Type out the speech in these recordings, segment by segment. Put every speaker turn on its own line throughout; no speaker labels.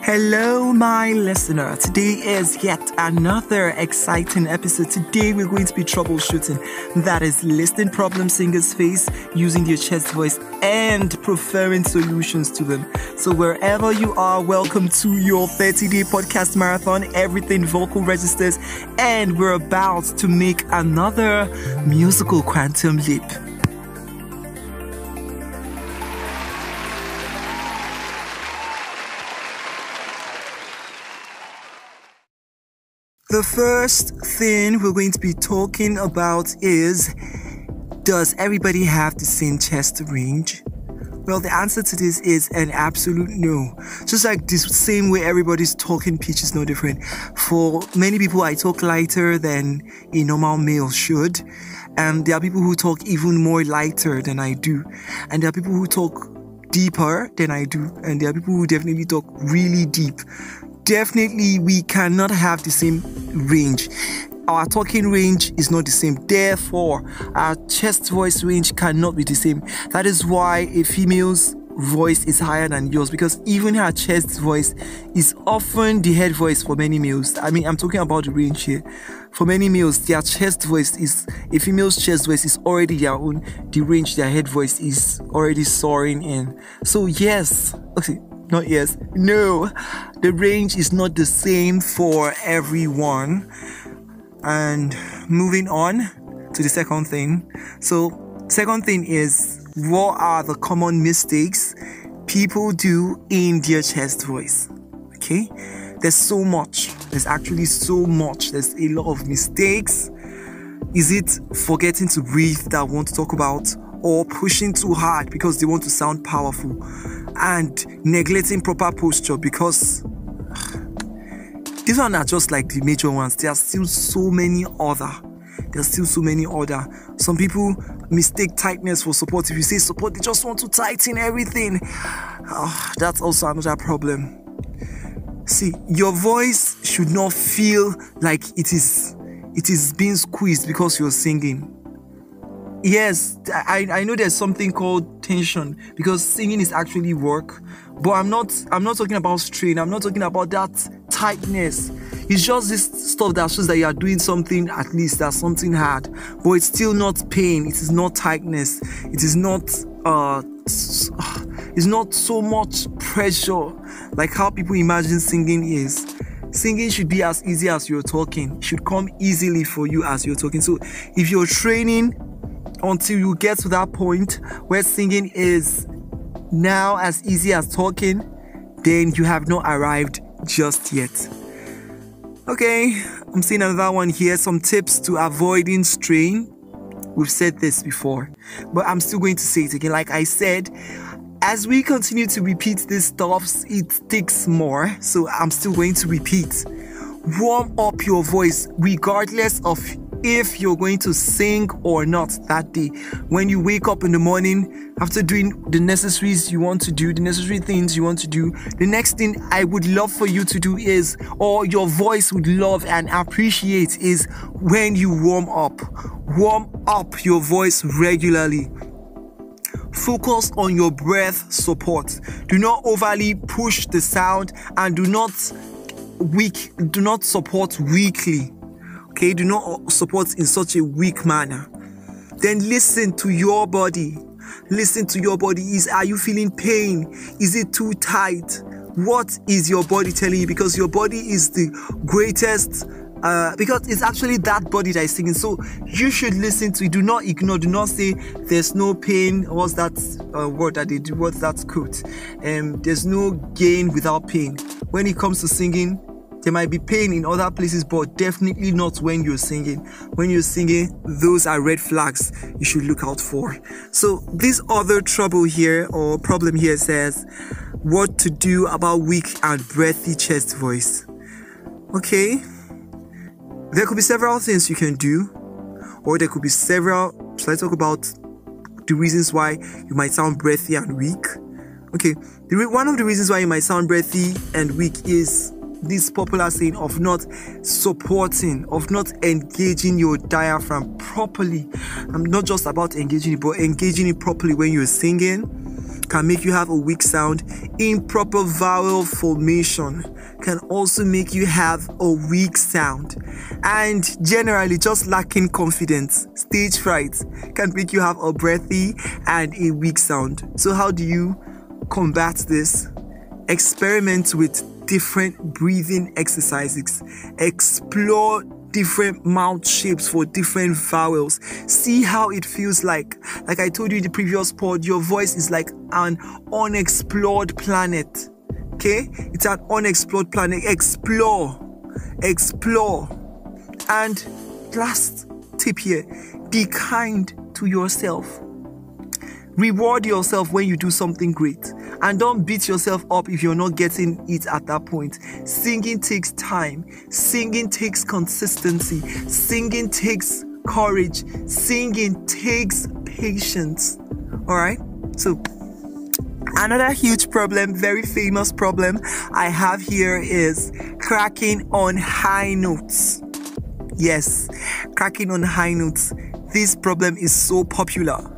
Hello, my listener. Today is yet another exciting episode. Today we're going to be troubleshooting. That is listing problem singers face using their chest voice and preferring solutions to them. So wherever you are, welcome to your 30-day podcast marathon. Everything vocal registers, and we're about to make another musical quantum leap. The first thing we're going to be talking about is, does everybody have the same chest range? Well, the answer to this is an absolute no. Just like this same way everybody's talking pitch is no different. For many people, I talk lighter than a normal male should. And there are people who talk even more lighter than I do. And there are people who talk deeper than I do. And there are people who definitely talk really deep. Definitely, we cannot have the same range. Our talking range is not the same. Therefore, our chest voice range cannot be the same. That is why a female's voice is higher than yours, because even her chest voice is often the head voice for many males. I mean, I'm talking about the range here. For many males, their chest voice is, a female's chest voice is already their own. The range, their head voice is already soaring in. So yes, okay. Not yes, no, the range is not the same for everyone. And moving on to the second thing. So, second thing is, what are the common mistakes people do in their chest voice? Okay, there's so much. There's actually so much. There's a lot of mistakes. Is it forgetting to breathe that I want to talk about, or pushing too hard because they want to sound powerful, and neglecting proper posture? Because these ones are just like the major ones. There are still so many other. Some people mistake tightness for support. If you say support, they just want to tighten everything. That's also another problem. See, your voice should not feel like it is being squeezed because you're singing. Yes, I know there's something called tension, because singing is actually work, but I'm not talking about strain. I'm not talking about that tightness. It's just this stuff that shows that you are doing something, at least that's something hard, but it's still not pain. It is not tightness. It is not it's not so much pressure like how people imagine singing is. Singing should be as easy as you're talking. It should come easily for you as you're talking. So if you're training until you get to that point where singing is now as easy as talking, then you have not arrived just yet. Okay, I'm seeing another one here. Some tips to avoiding strain. We've said this before, but I'm still going to say it again. Like I said, as we continue to repeat these stuffs, it takes more. So I'm still going to repeat. Warm up your voice regardless of if you're going to sing or not that day. When you wake up in the morning, after doing the necessary things you want to do, the next thing I would love for you to do is, or your voice would love and appreciate, is when you warm up. Warm up your voice regularly. Focus on your breath support. Do not overly push the sound, and do not support weakly. Okay, do not support in such a weak manner. Then listen to your body. Are you feeling pain? Is it too tight? What is your body telling you? Because your body is the greatest, because it's actually that body that is singing. So you should listen to it. Do not ignore. Do not say there's no pain. What's that word that they do? What's that quote? There's no gain without pain. When it comes to singing, there might be pain in other places, but definitely not when you're singing. When you're singing, those are red flags you should look out for. So this other trouble here, or problem here, says what to do about weak and breathy chest voice. Okay, there could be several things you can do, or there could be several. So let's talk about the reasons why you might sound breathy and weak. Okay, one of the reasons why you might sound breathy and weak is this popular saying of not supporting, of not engaging your diaphragm properly. I'm not just about engaging it, but engaging it properly when you're singing. can make you have a weak sound. Improper vowel formation can also make you have a weak sound. And generally, just lacking confidence, stage fright, can make you have a breathy and a weak sound. So how do you combat this? Experiment with different breathing exercises. Explore different mouth shapes for different vowels. See how it feels like. Like I told you in the previous pod, your voice is like an unexplored planet. Okay? It's an unexplored planet. Explore. And last tip here, be kind to yourself. Reward yourself when you do something great. And don't beat yourself up if you're not getting it at that point. Singing takes time. Singing takes consistency. Singing takes courage. Singing takes patience. Alright? So, another huge problem, very famous problem I have here is cracking on high notes. Yes, cracking on high notes. This problem is so popular.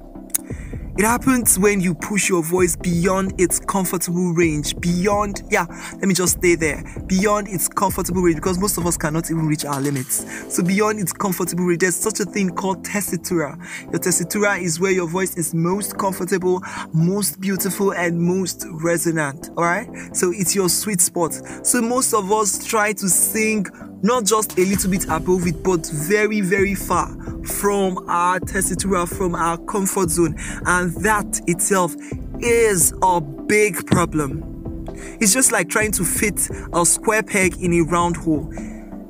It happens when you push your voice beyond its comfortable range, beyond its comfortable range, because most of us cannot even reach our limits. So beyond its comfortable range, there's such a thing called tessitura. Your tessitura is where your voice is most comfortable, most beautiful, and most resonant. Alright? So it's your sweet spot. So most of us try to sing not just a little bit above it, but very, very far from our tessitura, from our comfort zone. And that itself is a big problem. It's just like trying to fit a square peg in a round hole.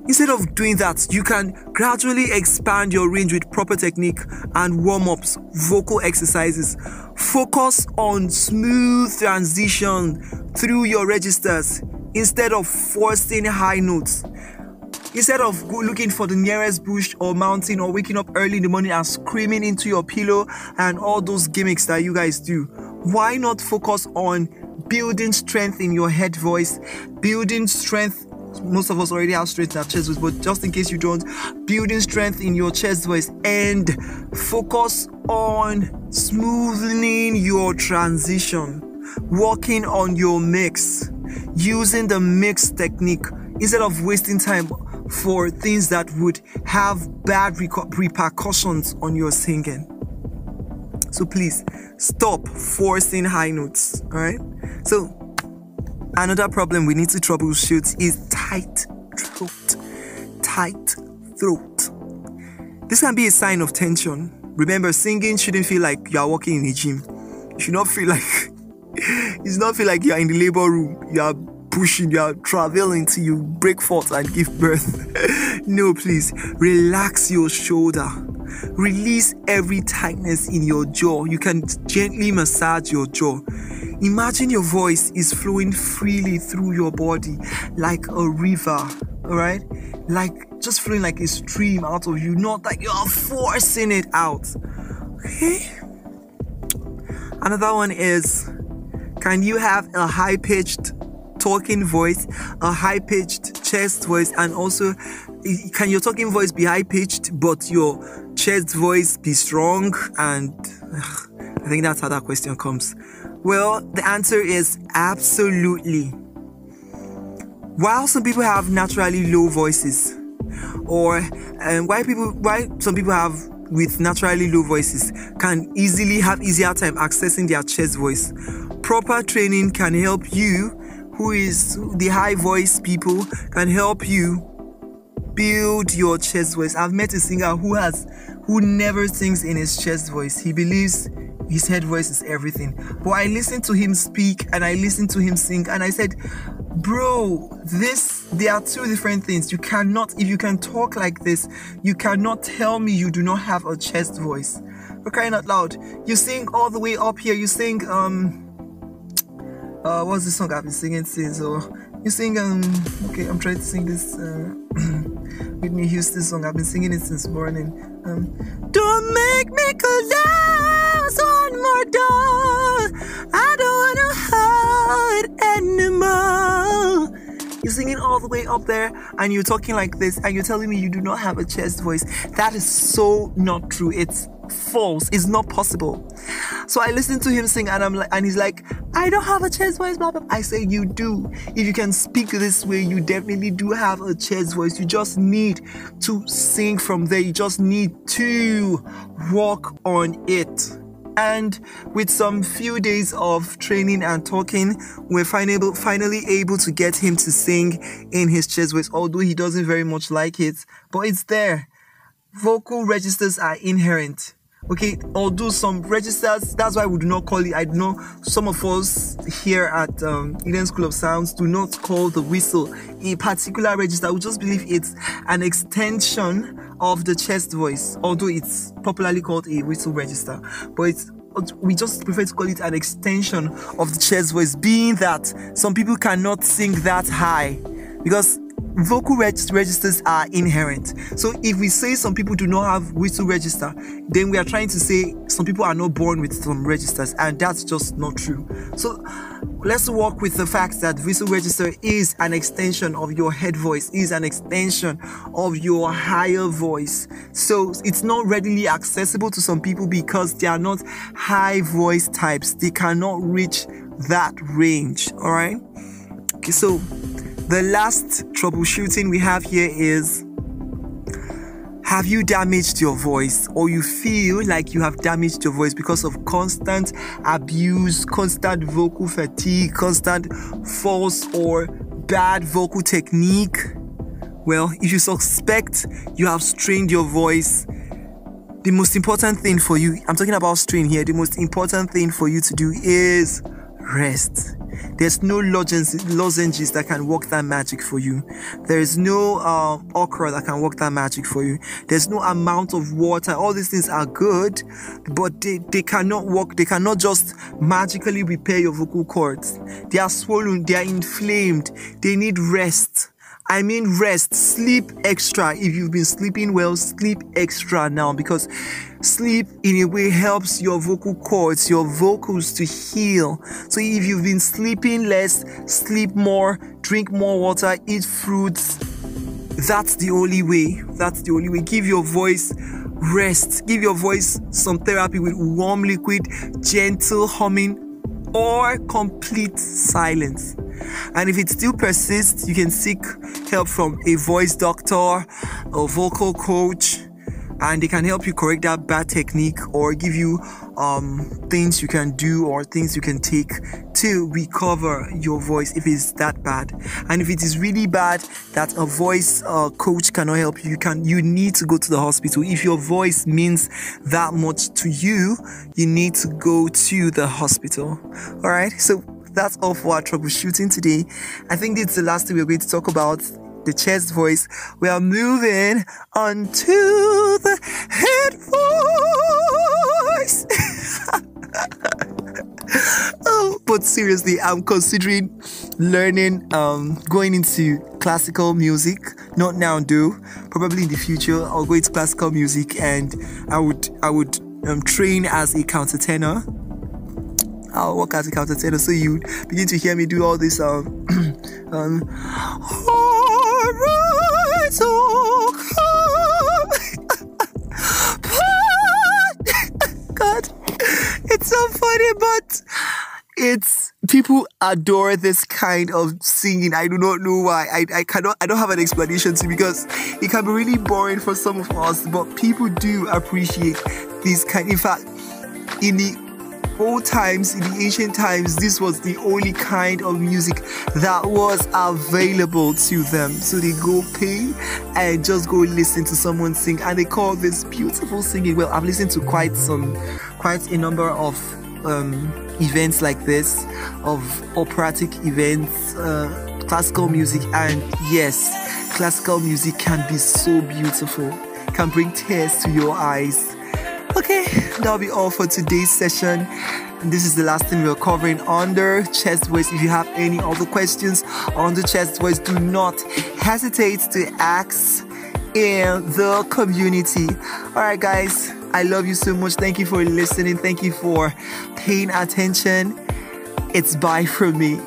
Instead of doing that, you can gradually expand your range with proper technique and warm-ups, vocal exercises. Focus on smooth transition through your registers instead of forcing high notes. Instead of looking for the nearest bush or mountain or waking up early in the morning and screaming into your pillow and all those gimmicks that you guys do, why not focus on building strength in your head voice, building strength? Most of us already have strength in our chest voice, but just in case you don't, building strength in your chest voice and focus on smoothing your transition, working on your mix, using the mix technique instead of wasting time for things that would have bad repercussions on your singing. So please stop forcing high notes. All right. So another problem we need to troubleshoot is tight throat. Tight throat. This can be a sign of tension. Remember, singing shouldn't feel like you are walking in a gym. You should not feel like you are in the labor room. You are pushing, you are traveling till you break forth and give birth. No, please relax your shoulder. Release every tightness in your jaw. You can gently massage your jaw. Imagine your voice is flowing freely through your body like a river, alright? Like just flowing like a stream out of you, not like you are forcing it out. Okay? Another one is, can you have a high-pitched talking voice, a high-pitched chest voice, and also can your talking voice be high-pitched but your chest voice be strong? And I think that's how that question comes. Well, the answer is absolutely. While some people have naturally low voices, or why some people have with naturally low voices can easily have easier time accessing their chest voice, proper training can help you, who is the high voice people, can help you build your chest voice. I've met a singer who never sings in his chest voice. He believes his head voice is everything. But I listened to him speak and I listened to him sing and I said, bro, there are two different things. You cannot, if you can talk like this, you cannot tell me you do not have a chest voice. For crying out loud. You sing all the way up here. You sing, what's the song I've been singing since? So you sing, okay, I'm trying to sing this, Whitney Houston song. I've been singing it since morning. Don't make me close one more door. I don't wanna hurt anymore. You're singing all the way up there and you're talking like this and you're telling me you do not have a chest voice. That is so not true. It's false. It's not possible. So I listened to him sing, and he's like, I don't have a chest voice, blah, blah. I say, you do. If you can speak this way, you definitely do have a chest voice. You just need to sing from there. You just need to work on it. And with some few days of training and talking, we're finally able to get him to sing in his chest voice, although he doesn't very much like it. But it's there. Vocal registers are inherent. Okay, although some registers, that's why we do not call it. I know some of us here at Eden School of Sounds do not call the whistle a particular register. We just believe it's an extension of the chest voice, although it's popularly called a whistle register. But we just prefer to call it an extension of the chest voice, being that some people cannot sing that high because vocal registers are inherent. So if we say some people do not have whistle register, then we are trying to say some people are not born with some registers, and that's just not true. So let's work with the fact that whistle register is an extension of your head voice, is an extension of your higher voice. So it's not readily accessible to some people because they are not high voice types. They cannot reach that range. All right. Okay, so the last troubleshooting we have here is, have you damaged your voice, or you feel like you have damaged your voice because of constant abuse, constant vocal fatigue, constant false or bad vocal technique? Well, if you suspect you have strained your voice, the most important thing for you, I'm talking about strain here, the most important thing for you to do is rest. There's no lozenges that can work that magic for you. There is no okra that can work that magic for you. There's no amount of water. All these things are good, but they cannot work. They cannot just magically repair your vocal cords. They are swollen. They are inflamed. They need rest. I mean rest. Sleep extra. If you've been sleeping well, sleep extra now, because sleep in a way helps your vocal cords, your vocals to heal. So if you've been sleeping less, sleep more, drink more water, eat fruits. That's the only way. That's the only way. Give your voice rest. Give your voice some therapy with warm liquid, gentle humming, or complete silence. And if it still persists, you can seek help from a voice doctor, a vocal coach, and they can help you correct that bad technique or give you things you can do or things you can take to recover your voice if it's that bad. And if it is really bad that a voice coach cannot help you, you need to go to the hospital. If your voice means that much to you, you need to go to the hospital. All right, so that's all for our troubleshooting today. I think it's the last thing we're going to talk about, the chest voice. We are moving on to the head voice. Oh, but seriously, I'm considering learning, going into classical music. Not now, though. Probably in the future, I'll go into classical music, and I would train as a countertenor. I'll work as a countertenor, so you begin to hear me do all this God, it's so funny, but people adore this kind of singing. I do not know why. I don't have an explanation to, because it can be really boring for some of us, but people do appreciate this kind. In fact, in the old times, in the ancient times, this was the only kind of music that was available to them. So they go pay and just go listen to someone sing, and they call this beautiful singing. Well, I've listened to quite a number of events like this, of operatic events, classical music, and yes, classical music can be so beautiful, can bring tears to your eyes. Okay, that'll be all for today's session. This is the last thing we're covering under chest voice. If you have any other questions on the chest voice, do not hesitate to ask in the community. Alright guys, I love you so much. Thank you for listening. Thank you for paying attention. It's bye from me.